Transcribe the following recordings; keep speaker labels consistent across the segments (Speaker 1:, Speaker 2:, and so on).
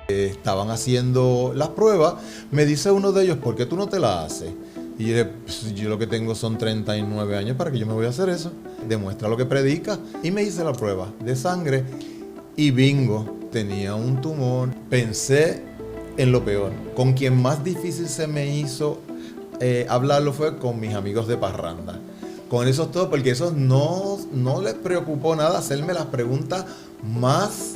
Speaker 1: Estaban haciendo las pruebas, me dice uno de ellos, ¿por qué tú no te la haces? Y yo dije, pues, yo lo que tengo son 39 años, ¿para qué yo me voy a hacer eso? Demuestra lo que predica. Y me hice la prueba de sangre y bingo, tenía un tumor. Pensé en lo peor. Con quien más difícil se me hizo hablarlo fue con mis amigos de parranda. Con esos todos, porque esos no les preocupó nada hacerme las preguntas más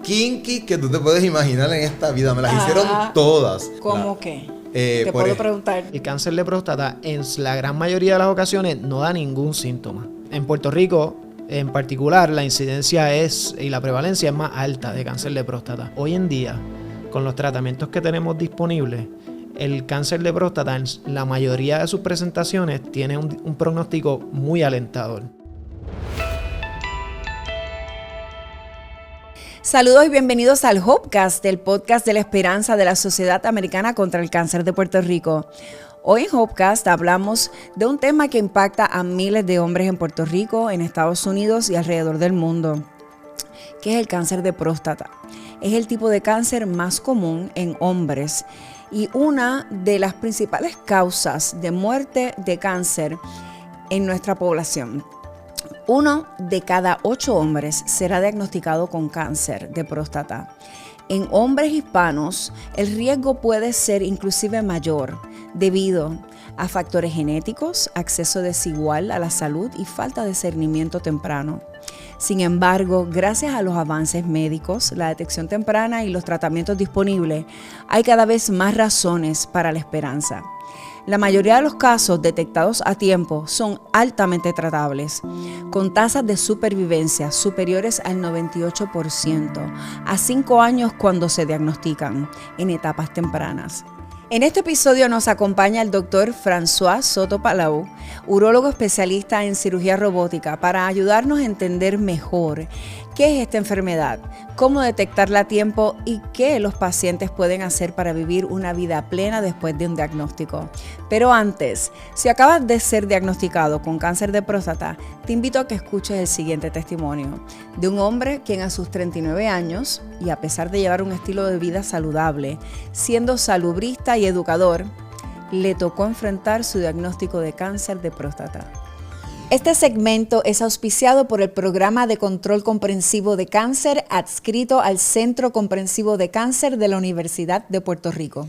Speaker 1: kinky que tú te puedes imaginar en esta vida. Me las hicieron todas.
Speaker 2: ¿Cómo qué? Te puedo preguntar.
Speaker 3: El cáncer de próstata en la gran mayoría de las ocasiones no da ningún síntoma. En Puerto Rico, en particular, la incidencia y la prevalencia es más alta de cáncer de próstata. Hoy en día, con los tratamientos que tenemos disponibles, el cáncer de próstata en la mayoría de sus presentaciones tiene un pronóstico muy alentador.
Speaker 2: Saludos y bienvenidos al Hopecast, el podcast de la esperanza de la Sociedad Americana contra el Cáncer de Puerto Rico. Hoy en Hopecast hablamos de un tema que impacta a miles de hombres en Puerto Rico, en Estados Unidos y alrededor del mundo, que es el cáncer de próstata. Es el tipo de cáncer más común en hombres y una de las principales causas de muerte de cáncer en nuestra población. 1 de cada 8 hombres será diagnosticado con cáncer de próstata. En hombres hispanos, el riesgo puede ser inclusive mayor debido a factores genéticos, acceso desigual a la salud y falta de discernimiento temprano. Sin embargo, gracias a los avances médicos, la detección temprana y los tratamientos disponibles, hay cada vez más razones para la esperanza. La mayoría de los casos detectados a tiempo son altamente tratables, con tasas de supervivencia superiores al 98%, a 5 años cuando se diagnostican en etapas tempranas. En este episodio nos acompaña el doctor François Soto Palau, urólogo especialista en cirugía robótica, para ayudarnos a entender mejor qué es esta enfermedad, cómo detectarla a tiempo y qué los pacientes pueden hacer para vivir una vida plena después de un diagnóstico. Pero antes, si acabas de ser diagnosticado con cáncer de próstata, te invito a que escuches el siguiente testimonio de un hombre quien a sus 39 años, y a pesar de llevar un estilo de vida saludable, siendo salubrista y educador, le tocó enfrentar su diagnóstico de cáncer de próstata. Este segmento es auspiciado por el Programa de Control Comprensivo de Cáncer adscrito al Centro Comprensivo de Cáncer de la Universidad de Puerto Rico.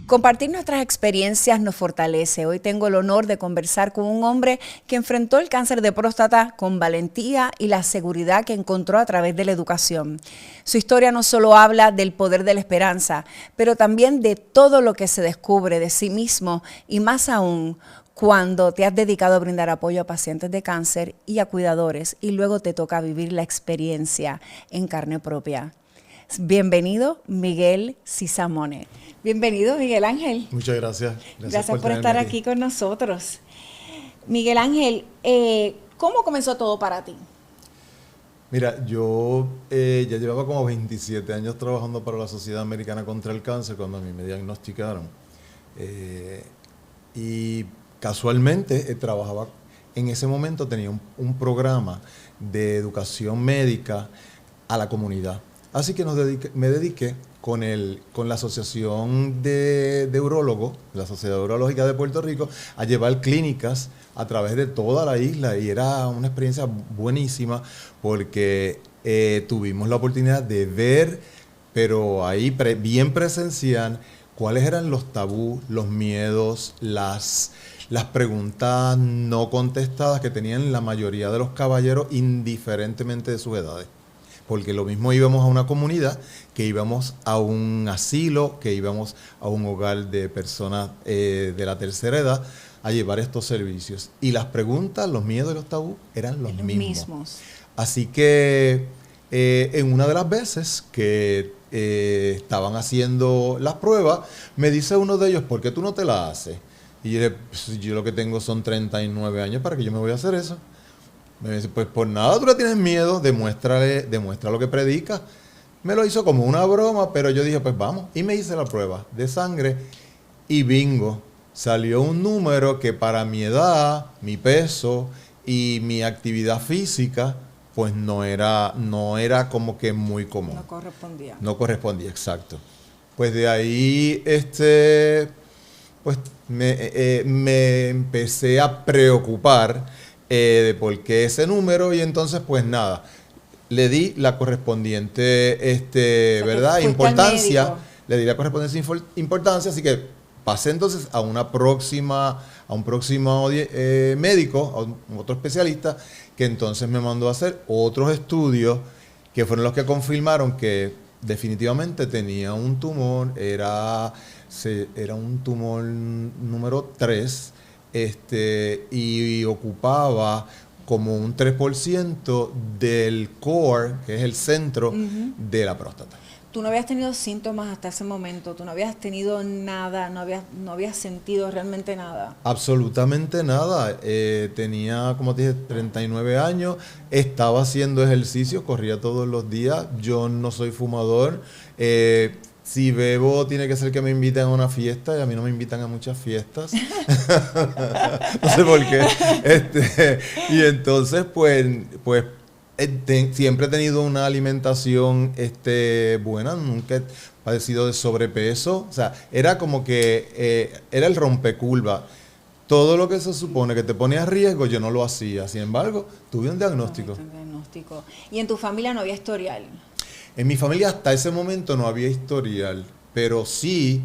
Speaker 2: Compartir nuestras experiencias nos fortalece. Hoy tengo el honor de conversar con un hombre que enfrentó el cáncer de próstata con valentía y la seguridad que encontró a través de la educación. Su historia no solo habla del poder de la esperanza, pero también de todo lo que se descubre de sí mismo y más aún, cuando te has dedicado a brindar apoyo a pacientes de cáncer y a cuidadores y luego te toca vivir la experiencia en carne propia. Bienvenido, Miguel Cisamone. Bienvenido, Miguel Ángel.
Speaker 1: Muchas gracias.
Speaker 2: Gracias por estar aquí con nosotros. Miguel Ángel, ¿cómo comenzó todo para ti?
Speaker 1: Mira, yo ya llevaba como 27 años trabajando para la Sociedad Americana contra el Cáncer cuando a mí me diagnosticaron. Y casualmente trabajaba, en ese momento tenía un programa de educación médica a la comunidad. Así que me dediqué con la Asociación de Urólogos, la Sociedad Urológica de Puerto Rico, a llevar clínicas a través de toda la isla, y era una experiencia buenísima porque tuvimos la oportunidad de ver, pero ahí bien presencial, cuáles eran los tabús, los miedos, las preguntas no contestadas que tenían la mayoría de los caballeros indiferentemente de sus edades. Porque lo mismo íbamos a una comunidad, que íbamos a un asilo, que íbamos a un hogar de personas de la tercera edad a llevar estos servicios. Y las preguntas, los miedos y los tabús eran los mismos. Así que en una de las veces que estaban haciendo las pruebas, me dice uno de ellos, ¿por qué tú no te la haces? Y yo dije, pues, yo lo que tengo son 39 años, ¿para qué yo me voy a hacer eso? Me dice, pues por nada tú le tienes miedo, demuestra lo que predica. Me lo hizo como una broma, pero yo dije, pues vamos. Y me hice la prueba de sangre y bingo, salió un número que para mi edad, mi peso y mi actividad física, pues no era como que muy común.
Speaker 2: No correspondía.
Speaker 1: No correspondía, exacto. Pues de ahí, pues me empecé a preocupar de por qué ese número, y entonces pues nada, le di la correspondiente, ¿verdad? Importancia. Le di la correspondiente importancia, así que pasé entonces a un próximo médico, a otro especialista, que entonces me mandó a hacer otros estudios que fueron los que confirmaron que definitivamente tenía un tumor, era un tumor número 3, y ocupaba como un 3% del core, que es el centro de la próstata.
Speaker 2: Tú no habías tenido síntomas hasta ese momento, tú no habías tenido nada, no habías sentido realmente nada.
Speaker 1: Absolutamente nada. Tenía, como te dije, 39 años, estaba haciendo ejercicio, corría todos los días, yo no soy fumador. Si bebo, tiene que ser que me inviten a una fiesta, y a mí no me invitan a muchas fiestas. No sé por qué. Y entonces, pues siempre he tenido una alimentación buena, nunca he padecido de sobrepeso. O sea, era como que era el rompecurva. Todo lo que se supone que te pone a riesgo, yo no lo hacía. Sin embargo, tuve un diagnóstico.
Speaker 2: ¿Y en tu familia no había historial?
Speaker 1: En mi familia hasta ese momento no había historial, pero sí,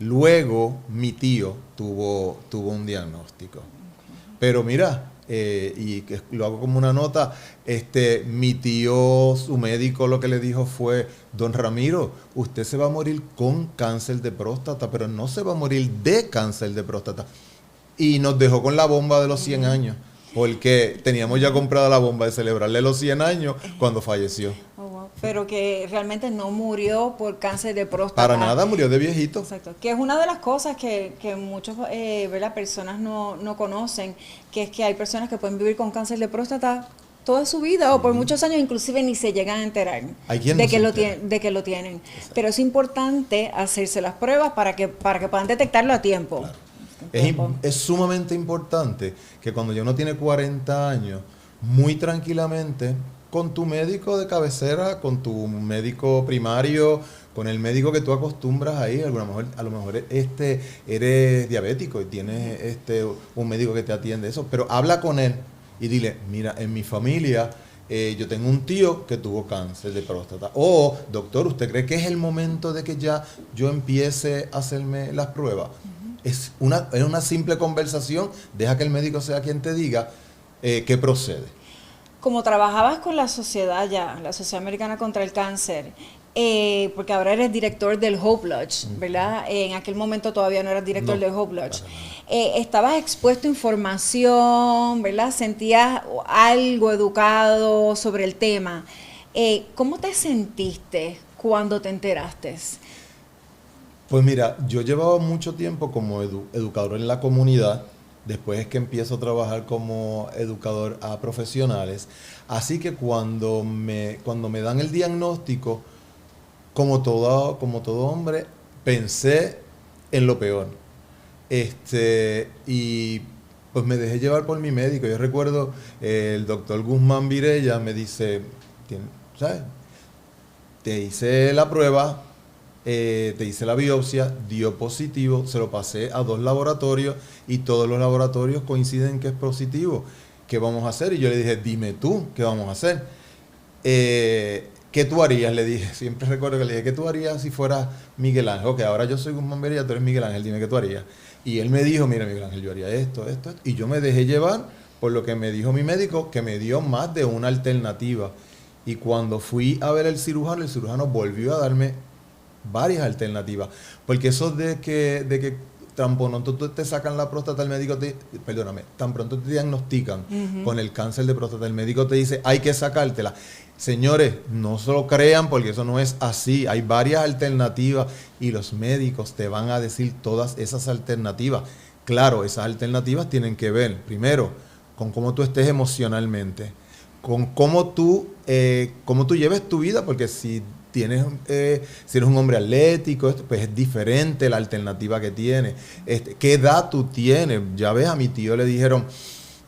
Speaker 1: luego mi tío tuvo un diagnóstico. Pero mira, y que lo hago como una nota, mi tío, su médico, lo que le dijo fue: don Ramiro, usted se va a morir con cáncer de próstata, pero no se va a morir de cáncer de próstata. Y nos dejó con la bomba de los 100 años, porque teníamos ya comprada la bomba de celebrarle los 100 años cuando falleció.
Speaker 2: Oh, wow. Pero que realmente no murió por cáncer de próstata.
Speaker 1: Para nada, murió de viejito.
Speaker 2: Exacto. Que es una de las cosas que muchas personas no conocen, que es que hay personas que pueden vivir con cáncer de próstata toda su vida o por muchos años, inclusive ni se llegan a enterar de que lo tienen.
Speaker 1: Exacto.
Speaker 2: Pero es importante hacerse las pruebas para que puedan detectarlo a tiempo.
Speaker 1: Claro. Es sumamente importante que cuando ya uno tiene 40 años, muy tranquilamente, con tu médico de cabecera, con tu médico primario, con el médico que tú acostumbras ahí, a lo mejor eres diabético y tienes un médico que te atiende eso, pero habla con él y dile: mira, en mi familia yo tengo un tío que tuvo cáncer de próstata. O, doctor, ¿usted cree que es el momento de que ya yo empiece a hacerme las pruebas? Es una simple conversación, deja que el médico sea quien te diga qué procede.
Speaker 2: Como trabajabas con la sociedad la Sociedad Americana contra el Cáncer, porque ahora eres director del Hope Lodge, ¿verdad? En aquel momento todavía no eras director del Hope Lodge. Estabas expuesto a información, ¿verdad? Sentías algo educado sobre el tema. ¿Cómo te sentiste cuando te enteraste?
Speaker 1: Pues mira, yo llevaba mucho tiempo como educador en la comunidad. Después es que empiezo a trabajar como educador a profesionales. Así que cuando me dan el diagnóstico, como todo hombre, pensé en lo peor. Y pues me dejé llevar por mi médico. Yo recuerdo el doctor Guzmán Virella me dice: ¿sabes? Te hice la prueba, te hice la biopsia, dio positivo, se lo pasé a 2 laboratorios y todos los laboratorios coinciden en que es positivo. ¿Qué vamos a hacer? Y yo le dije: dime tú, ¿qué vamos a hacer? ¿Qué tú harías? Le dije, siempre recuerdo que le dije: ¿qué tú harías si fueras Miguel Ángel? Ok, ahora yo soy Guzmán Virella, tú eres Miguel Ángel, dime qué tú harías. Y él me dijo: mira, Miguel Ángel, yo haría esto. Y yo me dejé llevar por lo que me dijo mi médico, que me dio más de una alternativa. Y cuando fui a ver el cirujano volvió a darme varias alternativas, porque eso de que tan pronto te sacan la próstata, el médico tan pronto te diagnostican con el cáncer de próstata, el médico te dice: hay que sacártela. Señores, no se lo crean, porque eso no es así. Hay varias alternativas y los médicos te van a decir todas esas alternativas. Claro, esas alternativas tienen que ver, primero, con cómo tú estés emocionalmente, con cómo tú lleves tu vida, porque si eres un hombre atlético, pues es diferente la alternativa que tienes. ¿Qué edad tú tienes? Ya ves, a mi tío le dijeron: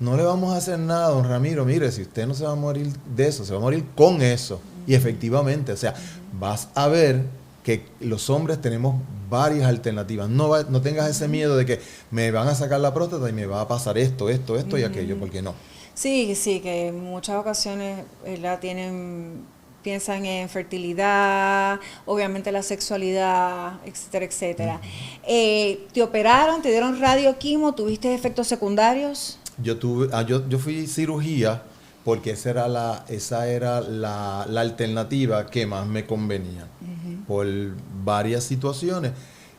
Speaker 1: no le vamos a hacer nada, don Ramiro, mire, si usted no se va a morir de eso, se va a morir con eso. Y efectivamente, o sea, vas a ver que los hombres tenemos varias alternativas. No tengas ese miedo de que me van a sacar la próstata y me va a pasar esto y aquello, porque no.
Speaker 2: Sí, que en muchas ocasiones, ¿verdad? Piensan en fertilidad, obviamente la sexualidad, etcétera, etcétera. ¿Te operaron, te dieron radioquimo, tuviste efectos secundarios?
Speaker 1: Yo fui cirugía porque esa era la alternativa que más me convenía. Por varias situaciones,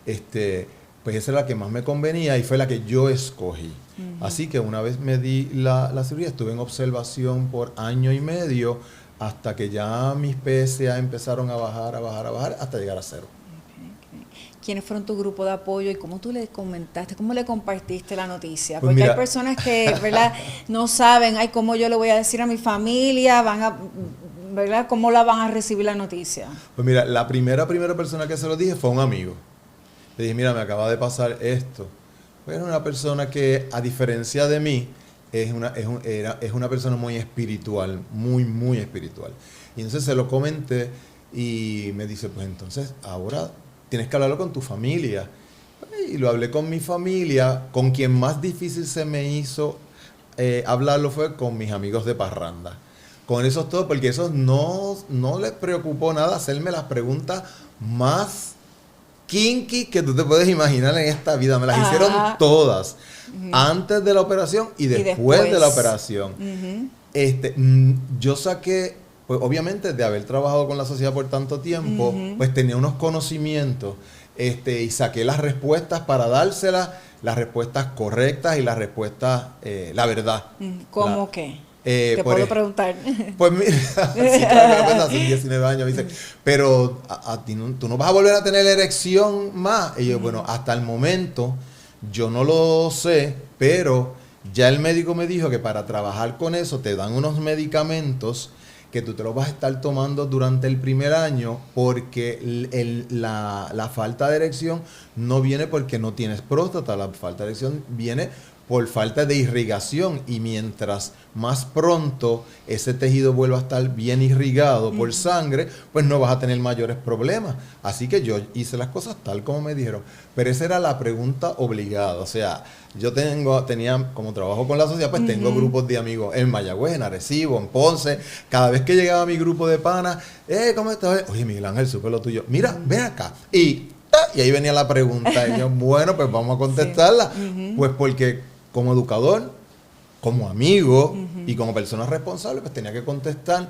Speaker 1: pues esa era la que más me convenía y fue la que yo escogí. Así que una vez me di la cirugía, estuve en observación por 1 año y medio, hasta que ya mis PSA empezaron a bajar, hasta llegar a 0.
Speaker 2: ¿Quiénes fueron tu grupo de apoyo y cómo tú le comentaste, cómo le compartiste la noticia?
Speaker 1: Pues
Speaker 2: Porque
Speaker 1: mira,
Speaker 2: hay personas que, ¿verdad?, no saben, cómo yo le voy a decir a mi familia, ¿verdad?, cómo la van a recibir la noticia.
Speaker 1: Pues mira, la primera persona que se lo dije fue un amigo. Le dije, mira, me acaba de pasar esto. Pues era una persona que, a diferencia de mí, es una persona muy espiritual, muy espiritual. Y entonces se lo comenté y me dice, pues entonces ahora tienes que hablarlo con tu familia. Y lo hablé con mi familia. Con quien más difícil se me hizo hablarlo fue con mis amigos de parranda. Con esos todos, porque esos no les preocupó nada hacerme las preguntas más kinky que tú te puedes imaginar en esta vida. Me las hicieron todas. Antes de la operación y después de la operación. Yo saqué, pues obviamente de haber trabajado con la sociedad por tanto tiempo, pues tenía unos conocimientos y saqué las respuestas para dárselas, las respuestas correctas y las respuestas, la verdad.
Speaker 2: ¿Cómo qué? ¿Te puedo preguntar?
Speaker 1: Pues mira, sí, claro, hace 19 años, me dice, pero tú no vas a volver a tener erección más. Y yo, bueno, hasta el momento yo no lo sé, pero ya el médico me dijo que para trabajar con eso te dan unos medicamentos que tú te los vas a estar tomando durante el primer año, porque la falta de erección no viene porque no tienes próstata, la falta de erección viene por falta de irrigación, y mientras más pronto ese tejido vuelva a estar bien irrigado por sangre, pues no vas a tener mayores problemas. Así que yo hice las cosas tal como me dijeron. Pero esa era la pregunta obligada. O sea, yo tenía, como trabajo con la sociedad, pues tengo grupos de amigos en Mayagüez, en Arecibo, en Ponce. Cada vez que llegaba mi grupo de panas, ¿cómo estás? Oye, Miguel Ángel, supe lo tuyo. Mira, ven acá. Y ahí venía la pregunta. Y yo, bueno, pues vamos a contestarla. Sí. Pues porque como educador, como amigo y como persona responsable, pues tenía que contestar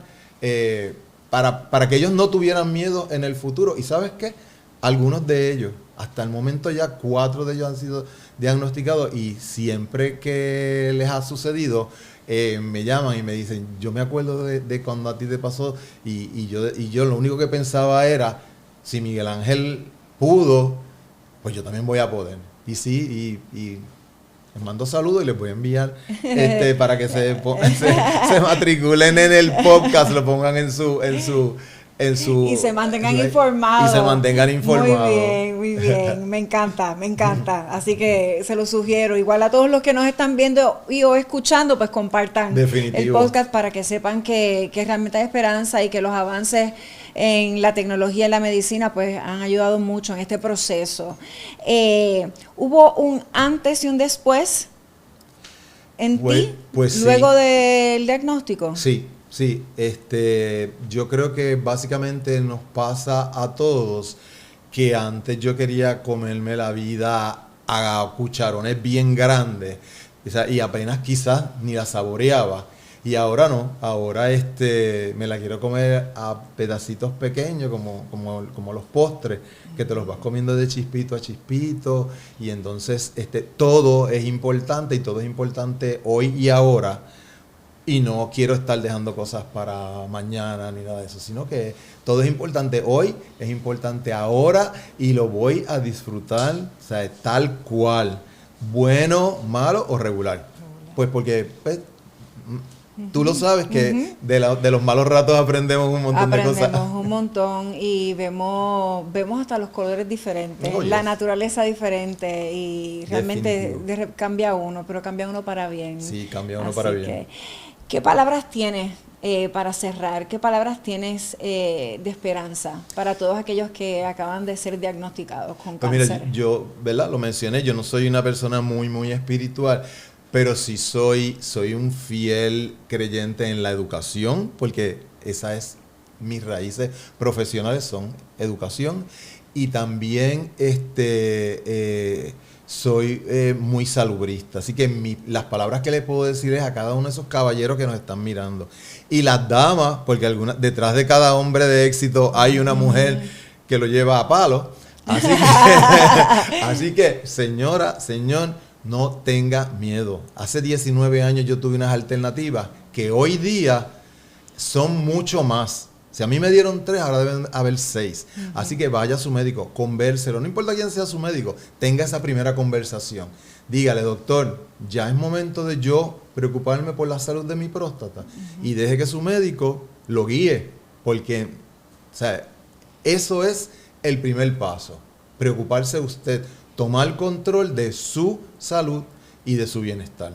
Speaker 1: para que ellos no tuvieran miedo en el futuro. ¿Y sabes qué? Algunos de ellos, hasta el momento ya 4 de ellos han sido diagnosticados, y siempre que les ha sucedido, me llaman y me dicen, yo me acuerdo de cuando a ti te pasó, y yo lo único que pensaba era, si Miguel Ángel pudo, pues yo también voy a poder. Y sí, y les mando saludos y les voy a enviar para que se matriculen en el podcast, lo pongan en su y
Speaker 2: se mantengan informados.
Speaker 1: Y se mantengan informados.
Speaker 2: Muy bien, me encanta. Así que se lo sugiero. Igual a todos los que nos están viendo o escuchando, pues compartan el podcast para que sepan que realmente hay esperanza y que los avances en la tecnología y la medicina pues han ayudado mucho en este proceso. ¿Hubo un antes y un después en ti luego del diagnóstico?
Speaker 1: Sí. Yo creo que básicamente nos pasa a todos que antes yo quería comerme la vida a cucharones bien grandes, o sea, y apenas quizás ni la saboreaba. Y ahora no, ahora me la quiero comer a pedacitos pequeños, como los postres, que te los vas comiendo de chispito a chispito, y entonces todo es importante, y todo es importante hoy y ahora, y no quiero estar dejando cosas para mañana ni nada de eso, sino que todo es importante hoy, es importante ahora, y lo voy a disfrutar, o sea, tal cual, bueno, malo o regular. Pues porque Tú lo sabes que de los malos ratos aprendemos un montón de cosas.
Speaker 2: Aprendemos un montón y vemos hasta los colores diferentes, la naturaleza diferente y realmente cambia uno, pero cambia uno para bien.
Speaker 1: Sí, cambia uno para bien.
Speaker 2: ¿Qué palabras tienes para cerrar? ¿Qué palabras tienes de esperanza para todos aquellos que acaban de ser diagnosticados con cáncer?
Speaker 1: Mira, yo, ¿verdad? Lo mencioné, yo no soy una persona muy espiritual, pero sí soy un fiel creyente en la educación, porque esa es mis raíces profesionales, son educación, y también soy muy salubrista. Así que las palabras que le puedo decir es a cada uno de esos caballeros que nos están mirando. Y las damas, porque detrás de cada hombre de éxito hay una mujer que lo lleva a palo. Así que, señora, señor, no tenga miedo. Hace 19 años yo tuve unas alternativas que hoy día son mucho más. Si a mí me dieron 3, ahora deben haber 6. Así que vaya a su médico, convérselo. No importa quién sea su médico, tenga esa primera conversación. Dígale, doctor, ya es momento de yo preocuparme por la salud de mi próstata. Y deje que su médico lo guíe. Porque, o sea, eso es el primer paso. Preocuparse usted. Tomar control de su salud y de su bienestar.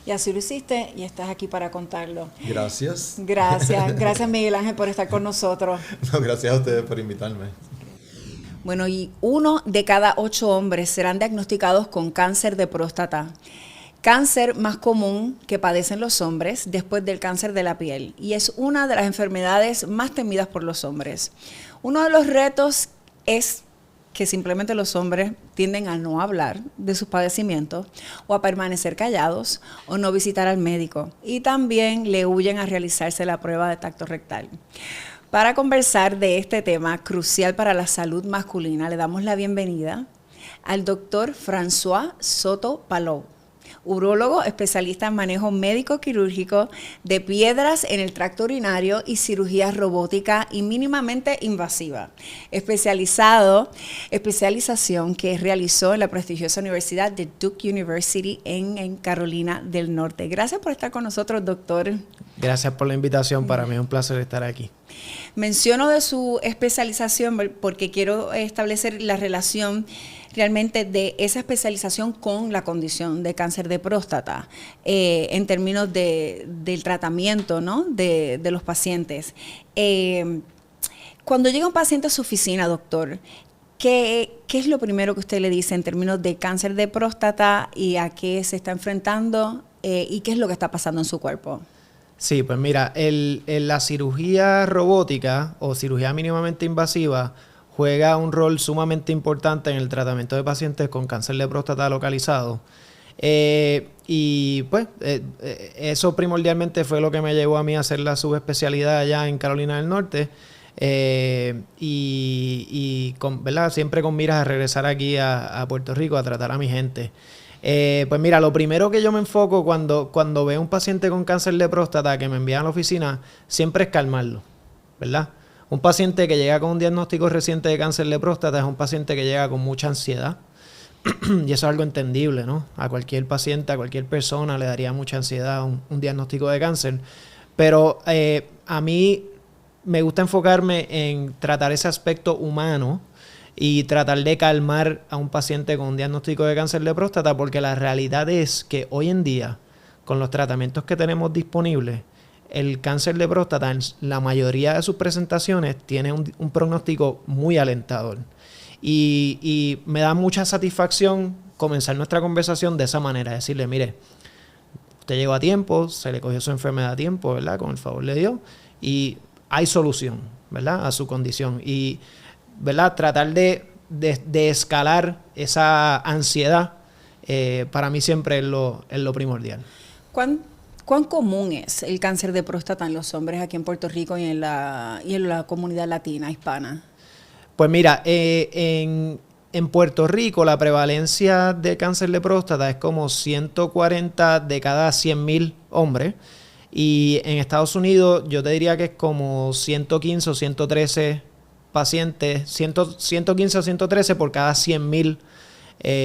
Speaker 2: Y así lo hiciste y estás aquí para contarlo.
Speaker 1: Gracias.
Speaker 2: Gracias Miguel Ángel por estar con nosotros.
Speaker 1: No, gracias a ustedes por invitarme.
Speaker 2: Bueno, y 1 de cada 8 hombres serán diagnosticados con cáncer de próstata. Cáncer más común que padecen los hombres después del cáncer de la piel. Y es una de las enfermedades más temidas por los hombres. Uno de los retos es que simplemente los hombres tienden a no hablar de sus padecimientos o a permanecer callados o no visitar al médico. Y también le huyen a realizarse la prueba de tacto rectal. Para conversar de este tema crucial para la salud masculina, le damos la bienvenida al doctor François Soto Palou, urólogo especialista en manejo médico quirúrgico de piedras en el tracto urinario y cirugía robótica y mínimamente invasiva. Especialización que realizó en la prestigiosa Universidad de Duke University en Carolina del Norte. Gracias por estar con nosotros, doctor.
Speaker 3: Gracias por la invitación, para mí es un placer estar aquí.
Speaker 2: Menciono de su especialización porque quiero establecer la relación realmente de esa especialización con la condición de cáncer de próstata en términos del tratamiento, ¿no? de los pacientes. Cuando llega un paciente a su oficina, doctor, ¿qué es lo primero que usted le dice en términos de cáncer de próstata y a qué se está enfrentando y qué es lo que está pasando en su cuerpo?
Speaker 3: Sí, pues mira, la cirugía robótica o cirugía mínimamente invasiva juega un rol sumamente importante en el tratamiento de pacientes con cáncer de próstata localizado. Y pues eso primordialmente fue lo que me llevó a mí a hacer la subespecialidad allá en Carolina del Norte. ¿Verdad? Siempre con miras a regresar aquí a Puerto Rico a tratar a mi gente. Pues mira, lo primero que yo me enfoco cuando veo un paciente con cáncer de próstata que me envían a la oficina, siempre es calmarlo, ¿verdad? Un paciente que llega con un diagnóstico reciente de cáncer de próstata es un paciente que llega con mucha ansiedad. Y eso es algo entendible, ¿no? A cualquier paciente, a cualquier persona le daría mucha ansiedad un diagnóstico de cáncer. Pero a mí me gusta enfocarme en tratar ese aspecto humano y tratar de calmar a un paciente con un diagnóstico de cáncer de próstata, porque la realidad es que hoy en día, con los tratamientos que tenemos disponibles, el cáncer de próstata en la mayoría de sus presentaciones tiene un pronóstico muy alentador. Y me da mucha satisfacción comenzar nuestra conversación de esa manera, decirle, mire, usted llegó a tiempo, se le cogió su enfermedad a tiempo, ¿verdad? Con el favor de Dios, y hay solución, ¿verdad? A su condición. Y, ¿verdad? Tratar de escalar esa ansiedad, para mí siempre es lo primordial.
Speaker 2: ¿Cuán común es el cáncer de próstata en los hombres aquí en Puerto Rico y en la comunidad latina, hispana?
Speaker 3: Pues mira, en Puerto Rico la prevalencia de cáncer de próstata es como 140 de cada 100,000 hombres. Y en Estados Unidos yo te diría que es como 115 o 113 pacientes, 115 o 113 por cada 100,000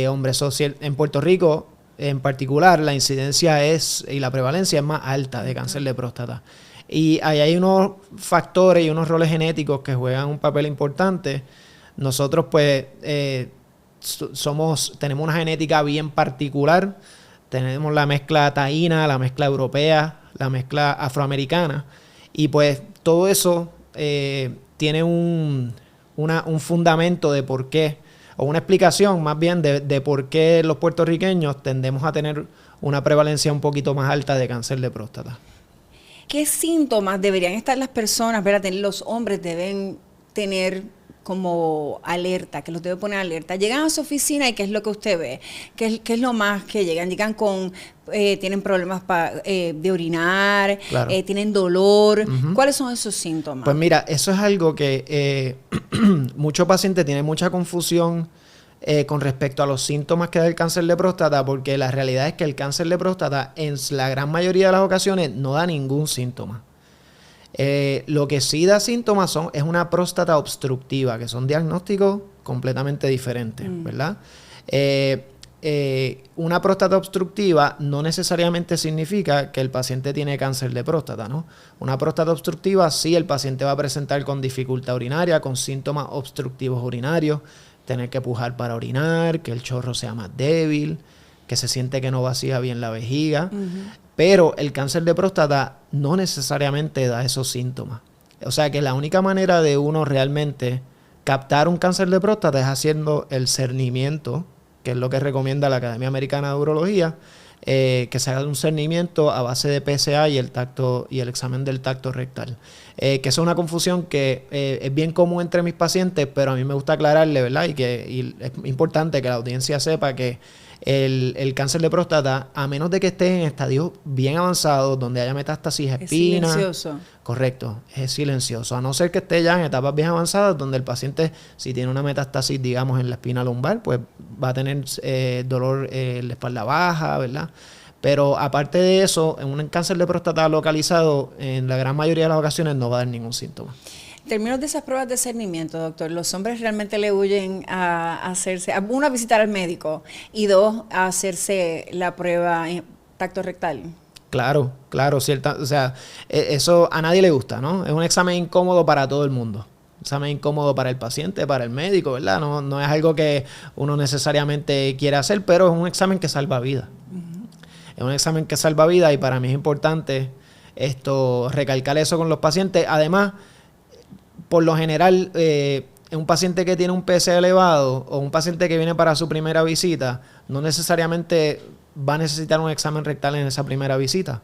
Speaker 3: hombres. En Puerto Rico en particular, la incidencia y la prevalencia es más alta de cáncer de próstata. Y ahí hay unos factores y unos roles genéticos que juegan un papel importante. Nosotros, pues, tenemos una genética bien particular. Tenemos la mezcla taína, la mezcla europea, la mezcla afroamericana. Y pues todo eso tiene un fundamento de por qué, o una explicación más bien de por qué los puertorriqueños tendemos a tener una prevalencia un poquito más alta de cáncer de próstata.
Speaker 2: ¿Qué síntomas deberían estar las personas, ¿verdad? Los hombres deben tener como alerta, que los debe poner alerta? Llegan a su oficina y ¿qué es lo que usted ve? ¿Qué es lo más que llegan? Llegan con, tienen problemas de orinar,
Speaker 3: claro.
Speaker 2: Tienen dolor. ¿Cuáles son esos síntomas?
Speaker 3: Pues mira, eso es algo que muchos pacientes tienen mucha confusión con respecto a los síntomas que da el cáncer de próstata, porque la realidad es que el cáncer de próstata en la gran mayoría de las ocasiones no da ningún síntoma. Lo que sí da síntomas es una próstata obstructiva, que son diagnósticos completamente diferentes, ¿verdad? Una próstata obstructiva no necesariamente significa que el paciente tiene cáncer de próstata, ¿no? Una próstata obstructiva sí el paciente va a presentar con dificultad urinaria, con síntomas obstructivos urinarios, tener que pujar para orinar, que el chorro sea más débil, que se siente que no vacía bien la vejiga. Pero el cáncer de próstata no necesariamente da esos síntomas. O sea que la única manera de uno realmente captar un cáncer de próstata es haciendo el cernimiento, que es lo que recomienda la Academia Americana de Urología, que se haga un cernimiento a base de PSA y el examen del tacto rectal. Que es una confusión que es bien común entre mis pacientes, pero a mí me gusta aclararle, ¿verdad? Y es importante que la audiencia sepa que el cáncer de próstata, a menos de que esté en estadios bien avanzados, donde haya metástasis espina.
Speaker 2: Es silencioso.
Speaker 3: Correcto, es silencioso. A no ser que esté ya en etapas bien avanzadas, donde el paciente, si tiene una metástasis, digamos, en la espina lumbar, pues va a tener dolor en la espalda baja, ¿verdad? Pero aparte de eso, en un cáncer de próstata localizado, en la gran mayoría de las ocasiones no va a dar ningún síntoma.
Speaker 2: En términos de esas pruebas de cernimiento, doctor, ¿los hombres realmente le huyen a hacerse, una, a visitar al médico y dos, a hacerse la prueba tacto rectal?
Speaker 3: Claro, cierta, o sea, eso a nadie le gusta, ¿no? Es un examen incómodo para todo el mundo. Un examen incómodo para el paciente, para el médico, ¿verdad? No es algo que uno necesariamente quiere hacer, pero es un examen que salva vidas. Es un examen que salva vidas y para mí es importante recalcar eso con los pacientes. Además, por lo general, un paciente que tiene un PSA elevado o un paciente que viene para su primera visita, no necesariamente va a necesitar un examen rectal en esa primera visita.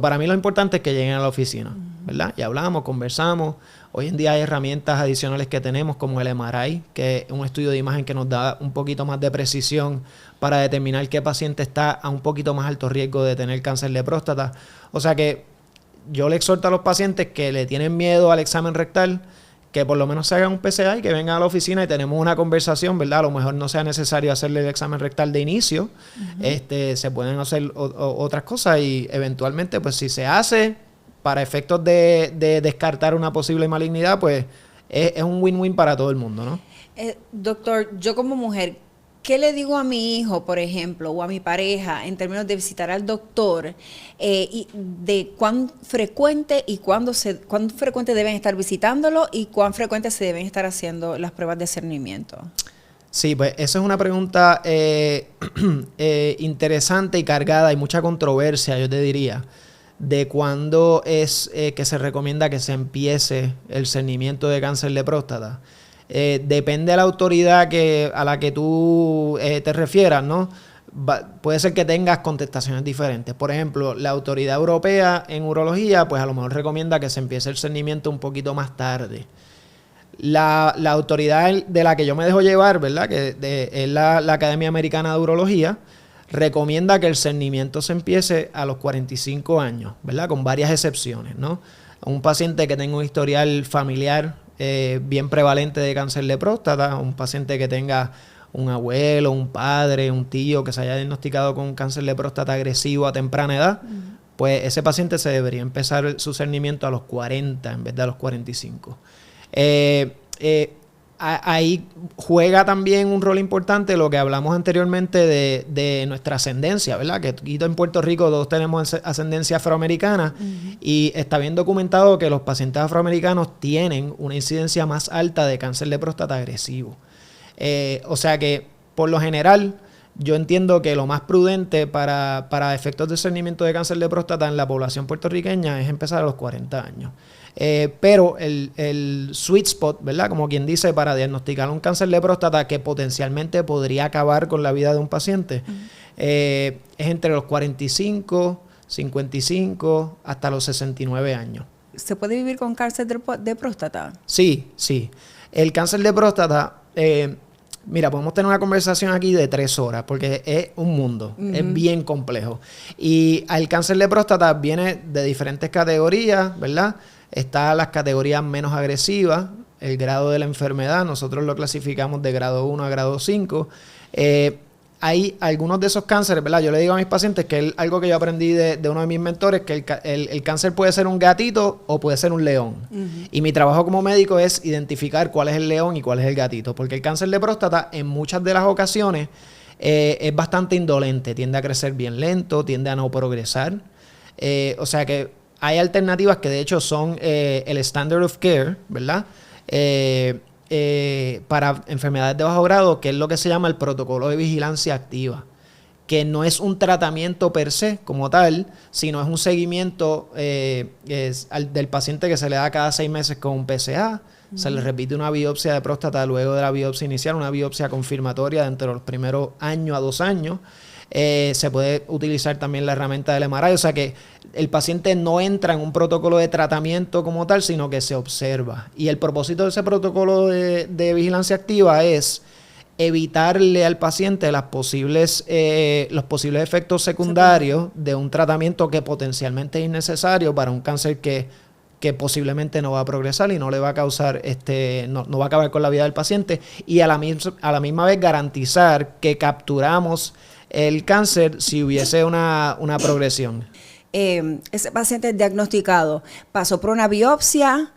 Speaker 3: Para mí lo importante es que lleguen a la oficina, ¿verdad? Y hablamos, conversamos. Hoy en día hay herramientas adicionales que tenemos como el MRI, que es un estudio de imagen que nos da un poquito más de precisión para determinar qué paciente está a un poquito más alto riesgo de tener cáncer de próstata. O sea que yo le exhorto a los pacientes que le tienen miedo al examen rectal, que por lo menos se hagan un PSA y que vengan a la oficina y tenemos una conversación, ¿verdad? A lo mejor no sea necesario hacerle el examen rectal de inicio. Se pueden hacer otras cosas y eventualmente, pues si se hace para efectos de descartar una posible malignidad, pues es un win-win para todo el mundo, ¿no?
Speaker 2: Doctor, yo como mujer, ¿qué le digo a mi hijo, por ejemplo, o a mi pareja en términos de visitar al doctor y de cuán frecuente y cuán frecuente deben estar visitándolo y cuán frecuente se deben estar haciendo las pruebas de cernimiento?
Speaker 3: Sí, pues esa es una pregunta interesante y cargada y mucha controversia, yo te diría, de cuándo es que se recomienda que se empiece el cernimiento de cáncer de próstata. Depende de la autoridad a la que tú te refieras, ¿no? Puede ser que tengas contestaciones diferentes. Por ejemplo, la autoridad europea en urología, pues a lo mejor recomienda que se empiece el cernimiento un poquito más tarde. La autoridad de la que yo me dejo llevar, ¿verdad? Que es la Academia Americana de Urología, recomienda que el cernimiento se empiece a los 45 años, ¿verdad? Con varias excepciones, ¿no? Un paciente que tenga un historial familiar bien prevalente de cáncer de próstata, un paciente que tenga un abuelo, un padre, un tío que se haya diagnosticado con cáncer de próstata agresivo a temprana edad, pues ese paciente se debería empezar su cernimiento a los 40 en vez de a los 45. ahí juega también un rol importante lo que hablamos anteriormente de nuestra ascendencia, ¿verdad? Que aquí en Puerto Rico todos tenemos ascendencia afroamericana y está bien documentado que los pacientes afroamericanos tienen una incidencia más alta de cáncer de próstata agresivo. O sea que, por lo general, yo entiendo que lo más prudente para efectos de discernimiento de cáncer de próstata en la población puertorriqueña es empezar a los 40 años. Pero el sweet spot, ¿verdad? Como quien dice, para diagnosticar un cáncer de próstata que potencialmente podría acabar con la vida de un paciente, es entre los 45, 55 hasta los 69 años.
Speaker 2: ¿Se puede vivir con cáncer de próstata?
Speaker 3: Sí, sí. El cáncer de próstata, mira, podemos tener una conversación aquí de 3 horas porque es un mundo, es bien complejo. Y el cáncer de próstata viene de diferentes categorías, ¿verdad? Está las categorías menos agresivas, el grado de la enfermedad, nosotros lo clasificamos de grado 1 a grado 5. Hay algunos de esos cánceres, ¿verdad? Yo le digo a mis pacientes que es algo que yo aprendí de uno de mis mentores, que el cáncer puede ser un gatito o puede ser un león. Y mi trabajo como médico es identificar cuál es el león y cuál es el gatito, porque el cáncer de próstata en muchas de las ocasiones es bastante indolente, tiende a crecer bien lento, tiende a no progresar. O sea que hay alternativas que de hecho son el standard of care, ¿verdad? Para enfermedades de bajo grado, que es lo que se llama el protocolo de vigilancia activa, que no es un tratamiento per se como tal, sino es un seguimiento del paciente que se le da cada 6 meses con un PSA, se le repite una biopsia de próstata luego de la biopsia inicial, una biopsia confirmatoria dentro de los primeros año a 2 años. Se puede utilizar también la herramienta del MRI, o sea que el paciente no entra en un protocolo de tratamiento como tal, sino que se observa. Y el propósito de ese protocolo de vigilancia activa es evitarle al paciente los posibles efectos secundarios de un tratamiento que potencialmente es innecesario para un cáncer que posiblemente no va a progresar y no le va a causar, no va a acabar con la vida del paciente, y a la misma vez garantizar que capturamos el cáncer si hubiese una progresión.
Speaker 2: Ese paciente diagnosticado pasó por una biopsia,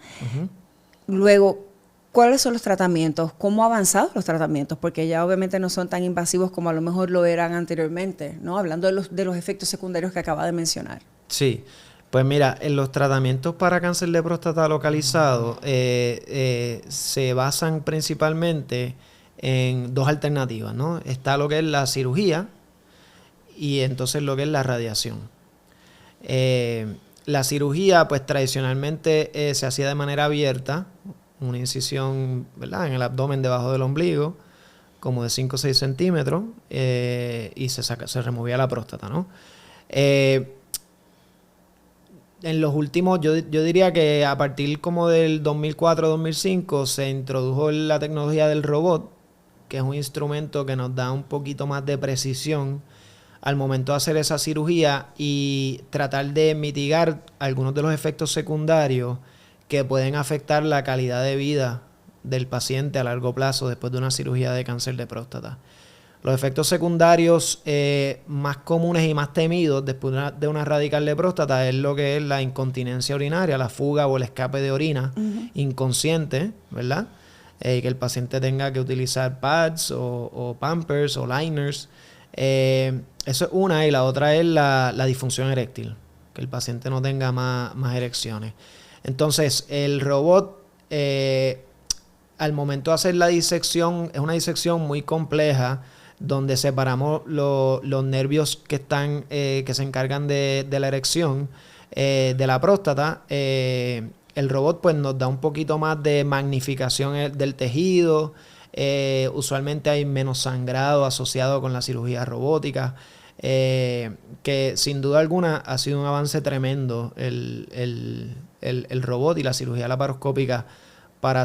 Speaker 2: luego, ¿cuáles son los tratamientos? ¿Cómo han avanzado los tratamientos? Porque ya obviamente no son tan invasivos como a lo mejor lo eran anteriormente, ¿no? Hablando de los efectos secundarios que acaba de mencionar.
Speaker 3: Sí. Pues mira, en los tratamientos para cáncer de próstata localizado se basan principalmente en 2 alternativas, ¿no? Está lo que es la cirugía y entonces lo que es la radiación. La cirugía, pues tradicionalmente se hacía de manera abierta, una incisión, ¿verdad?, en el abdomen debajo del ombligo, como de 5 o 6 centímetros, y se removía la próstata, ¿no? En los últimos, yo diría que a partir como del 2004-2005 se introdujo la tecnología del robot, que es un instrumento que nos da un poquito más de precisión al momento de hacer esa cirugía y tratar de mitigar algunos de los efectos secundarios que pueden afectar la calidad de vida del paciente a largo plazo después de una cirugía de cáncer de próstata. Los efectos secundarios más comunes y más temidos después de una radical de próstata es lo que es la incontinencia urinaria, la fuga o el escape de orina inconsciente, ¿verdad? Que el paciente tenga que utilizar pads o pampers o liners. Eso es una, y la otra es la disfunción eréctil, que el paciente no tenga más erecciones. Entonces, el robot, al momento de hacer la disección, es una disección muy compleja, donde separamos los nervios que se encargan de la erección de la próstata. El robot pues nos da un poquito más de magnificación del tejido. Usualmente hay menos sangrado asociado con la cirugía robótica, que sin duda alguna ha sido un avance tremendo el robot y la cirugía laparoscópica para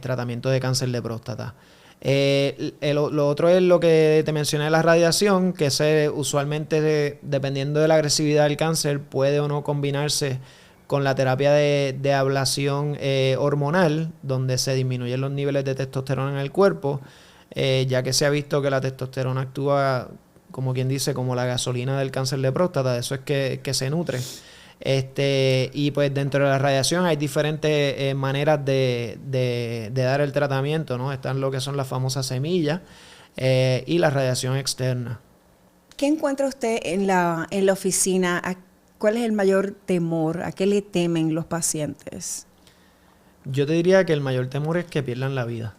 Speaker 3: tratamiento de cáncer de próstata. Lo otro es lo que te mencioné, la radiación, que usualmente, dependiendo de la agresividad del cáncer, puede o no combinarse con la terapia de ablación hormonal, donde se disminuyen los niveles de testosterona en el cuerpo, ya que se ha visto que la testosterona actúa, como quien dice, como la gasolina del cáncer de próstata, de eso es que se nutre. Y pues dentro de la radiación hay diferentes maneras de dar el tratamiento, ¿no? Están lo que son las famosas semillas y la radiación externa.
Speaker 2: ¿Qué encuentra usted en la oficina? ¿Cuál es el mayor temor? ¿A qué le temen los pacientes?
Speaker 3: Yo te diría que el mayor temor es que pierdan la vida,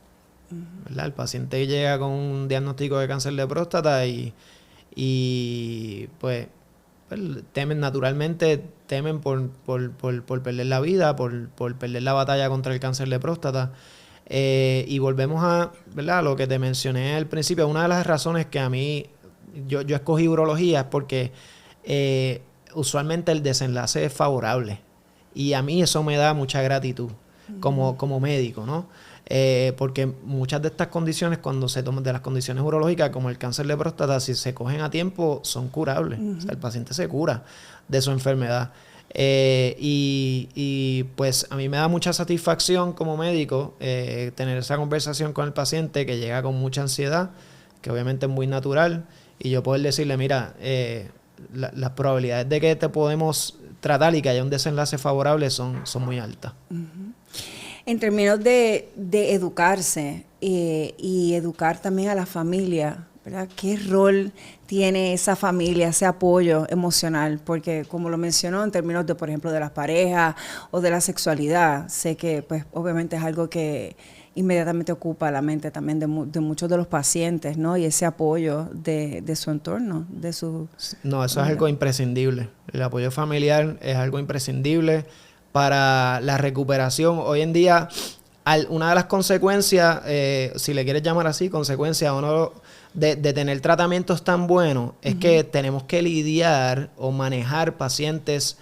Speaker 3: ¿verdad? El paciente llega con un diagnóstico de cáncer de próstata y pues temen por perder la vida, por perder la batalla contra el cáncer de próstata. Y volvemos a, ¿verdad?, lo que te mencioné al principio. Una de las razones que a mí, yo escogí urología es porque usualmente el desenlace es favorable. Y a mí eso me da mucha gratitud como médico, ¿no? Porque muchas de estas condiciones, cuando se toman de las condiciones urológicas, como el cáncer de próstata, si se cogen a tiempo, son curables. O sea, el paciente se cura de su enfermedad. Y pues a mí me da mucha satisfacción como médico tener esa conversación con el paciente que llega con mucha ansiedad, que obviamente es muy natural, y yo poder decirle, mira, las probabilidades de que te podemos tratar y que haya un desenlace favorable son muy altas.
Speaker 2: En términos de educarse y educar también a la familia, ¿verdad? ¿Qué rol tiene esa familia, ese apoyo emocional? Porque como lo mencionó, en términos de, por ejemplo, de las parejas o de la sexualidad, sé que pues obviamente es algo que inmediatamente ocupa la mente también de muchos de los pacientes, ¿no? Y ese apoyo de su entorno, de su...
Speaker 3: No, eso es algo imprescindible. El apoyo familiar es algo imprescindible para la recuperación. Hoy en día, una de las consecuencias, si le quieres llamar así, consecuencias o no, de tener tratamientos tan buenos, es que tenemos que lidiar o manejar pacientes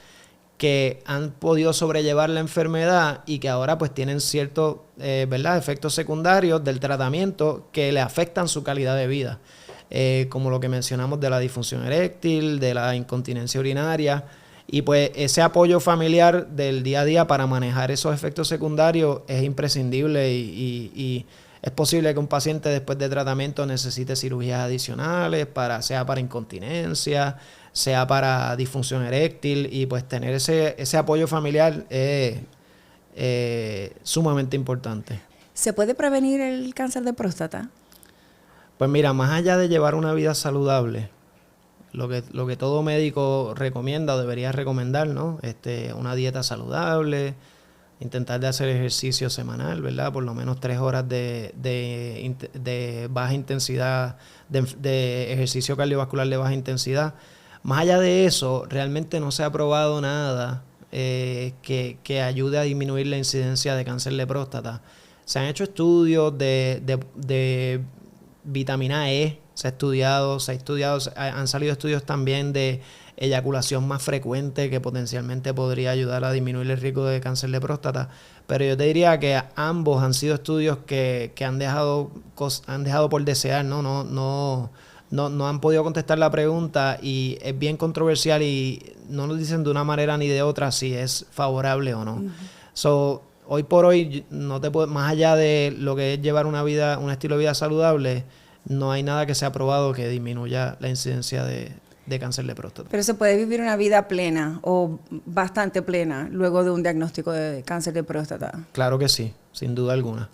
Speaker 3: que han podido sobrellevar la enfermedad y que ahora pues tienen ciertos ¿verdad?, efectos secundarios del tratamiento que le afectan su calidad de vida. Como lo que mencionamos de la disfunción eréctil, de la incontinencia urinaria. Y pues ese apoyo familiar del día a día para manejar esos efectos secundarios es imprescindible y es posible que un paciente después de tratamiento necesite cirugías adicionales, sea para incontinencia, sea para disfunción eréctil, y pues tener ese apoyo familiar es sumamente importante.
Speaker 2: ¿Se puede prevenir el cáncer de próstata?
Speaker 3: Pues mira, más allá de llevar una vida saludable, lo que todo médico recomienda o debería recomendar, ¿no? Una dieta saludable, intentar de hacer ejercicio semanal, ¿verdad? Por lo menos 3 horas de baja intensidad, de ejercicio cardiovascular de baja intensidad. Más allá de eso, realmente no se ha probado nada que ayude a disminuir la incidencia de cáncer de próstata. Se han hecho estudios de vitamina E, han salido estudios también de eyaculación más frecuente que potencialmente podría ayudar a disminuir el riesgo de cáncer de próstata. Pero yo te diría que ambos han sido estudios que han dejado por desear, no han podido contestar la pregunta, y es bien controversial y no nos dicen de una manera ni de otra si es favorable o no. So, hoy por hoy, más allá de lo que es llevar un estilo de vida saludable, no hay nada que sea probado que disminuya la incidencia de cáncer de próstata.
Speaker 2: Pero se puede vivir una vida plena o bastante plena luego de un diagnóstico de cáncer de próstata.
Speaker 3: Claro que sí, sin duda alguna.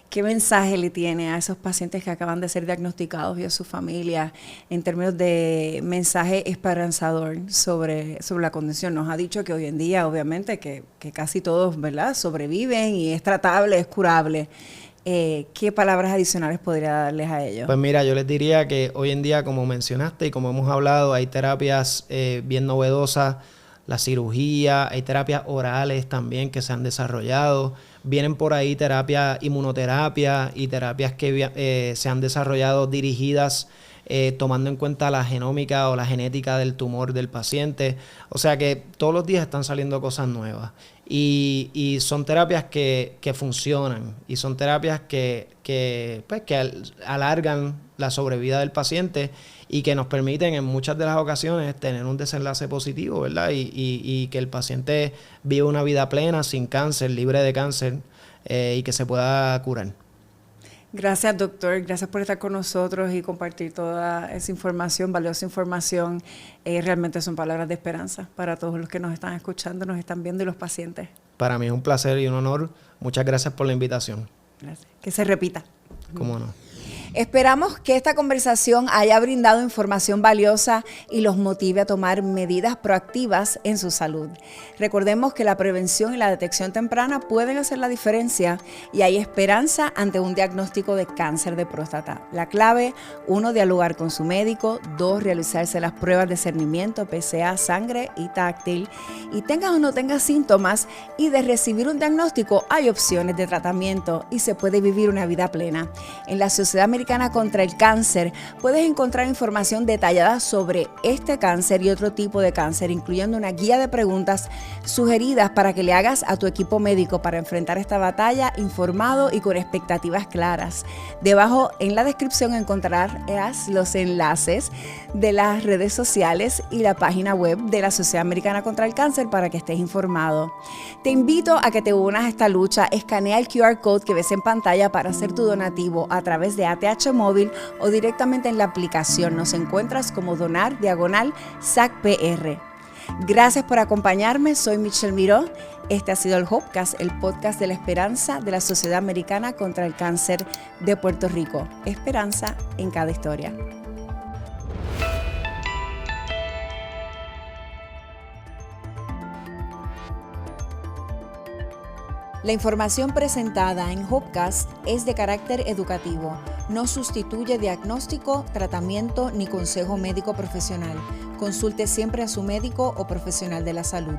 Speaker 2: ¿Qué mensaje le tiene a esos pacientes que acaban de ser diagnosticados y a su familia en términos de mensaje esperanzador sobre la condición? Nos ha dicho que hoy en día, obviamente, que casi todos, ¿verdad?, sobreviven y es tratable, es curable. ¿Qué palabras adicionales podría darles a ellos?
Speaker 3: Pues mira, yo les diría que hoy en día, como mencionaste y como hemos hablado, hay terapias bien novedosas, la cirugía, hay terapias orales también que se han desarrollado. Vienen por ahí inmunoterapia y terapias que se han desarrollado dirigidas tomando en cuenta la genómica o la genética del tumor del paciente. O sea que todos los días están saliendo cosas nuevas. Y son terapias que funcionan, y son terapias que alargan la sobrevida del paciente y que nos permiten en muchas de las ocasiones tener un desenlace positivo, ¿verdad? Y que el paciente viva una vida plena, sin cáncer, libre de cáncer, y que se pueda curar.
Speaker 2: Gracias, doctor. Gracias por estar con nosotros y compartir toda esa información, valiosa información. Realmente son palabras de esperanza para todos los que nos están escuchando, nos están viendo y los pacientes.
Speaker 3: Para mí es un placer y un honor. Muchas gracias por la invitación.
Speaker 2: Gracias. Que se repita.
Speaker 3: ¿Cómo no?
Speaker 2: Esperamos que esta conversación haya brindado información valiosa y los motive a tomar medidas proactivas en su salud. Recordemos que la prevención y la detección temprana pueden hacer la diferencia y hay esperanza ante un diagnóstico de cáncer de próstata. La clave, 1, dialogar con su médico, 2, realizarse las pruebas de cernimiento, PSA, sangre y táctil, y tengas o no tengas síntomas, y de recibir un diagnóstico hay opciones de tratamiento y se puede vivir una vida plena. En la Sociedad Americana contra el Cáncer puedes encontrar información detallada sobre este cáncer y otro tipo de cáncer, incluyendo una guía de preguntas sugeridas para que le hagas a tu equipo médico para enfrentar esta batalla informado y con expectativas claras. Debajo en la descripción encontrarás los enlaces de las redes sociales y la página web de la Sociedad Americana contra el Cáncer para que estés informado. Te invito a que te unas a esta lucha. Escanea el QR code que ves en pantalla para hacer tu donativo a través de ATH Móvil o directamente en la aplicación. Nos encuentras como donar/SACPR. Gracias por acompañarme. Soy Michelle Miró. Este ha sido el Hopecast, el podcast de la esperanza de la Sociedad Americana contra el Cáncer de Puerto Rico. Esperanza en cada historia. La información presentada en Hopecast es de carácter educativo. No sustituye diagnóstico, tratamiento ni consejo médico profesional. Consulte siempre a su médico o profesional de la salud.